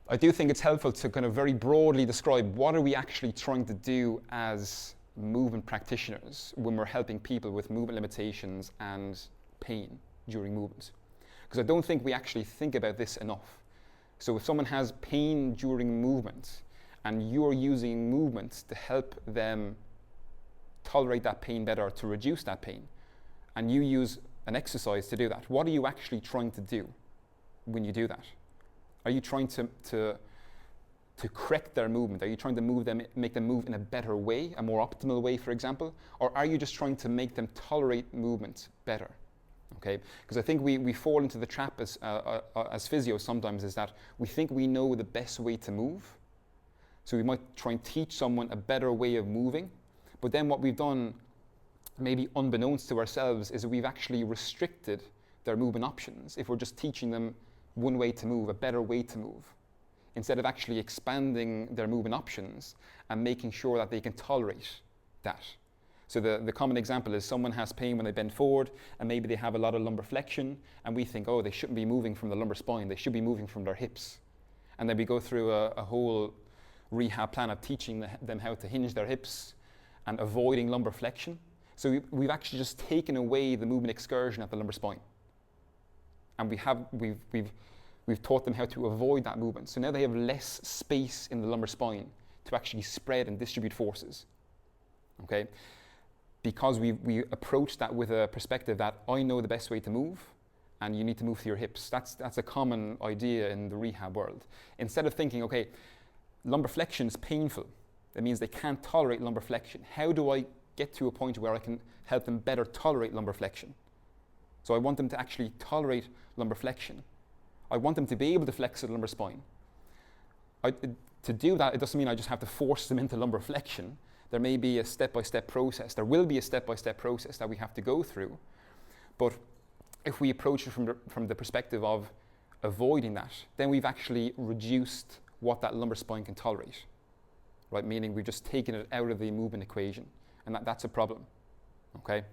I do think it's helpful to kind of very broadly describe what are we actually trying to do as movement practitioners when we're helping people with movement limitations and pain during movement. Because I don't think we actually think about this enough. So if someone has pain during movement and you're using movement to help them tolerate that pain better, to reduce that pain, and you use an exercise to do that, what are you actually trying to do when you do that? Are you trying to correct their movement? Are you trying to make them move in a better way, a more optimal way, for example? Or are you just trying to make them tolerate movement better? Okay, because I think we fall into the trap as physios sometimes, is that we think we know the best way to move. So we might try and teach someone a better way of moving, but then what we've done, maybe unbeknownst to ourselves, is we've actually restricted their movement options if we're just teaching them one way to move, a better way to move, instead of actually expanding their movement options and making sure that they can tolerate that. So the common example is someone has pain when they bend forward and maybe they have a lot of lumbar flexion, and we think, oh, they shouldn't be moving from the lumbar spine, they should be moving from their hips. And then we go through a whole rehab plan of teaching them how to hinge their hips and avoiding lumbar flexion. So we've actually just taken away the movement excursion at the lumbar spine. And we've taught them how to avoid that movement. So now they have less space in the lumbar spine to actually spread and distribute forces. Okay? Because we approach that with a perspective that I know the best way to move, and you need to move through your hips. That's a common idea in the rehab world. Instead of thinking, okay, lumbar flexion is painful. That means they can't tolerate lumbar flexion. How do I get to a point where I can help them better tolerate lumbar flexion? So I want them to actually tolerate lumbar flexion. I want them to be able to flex the lumbar spine. To do that, it doesn't mean I just have to force them into lumbar flexion. There may be a step-by-step process. There will be a step-by-step process that we have to go through. But if we approach it from the perspective of avoiding that, then we've actually reduced what that lumbar spine can tolerate, right? Meaning we've just taken it out of the movement equation, and that's a problem, okay?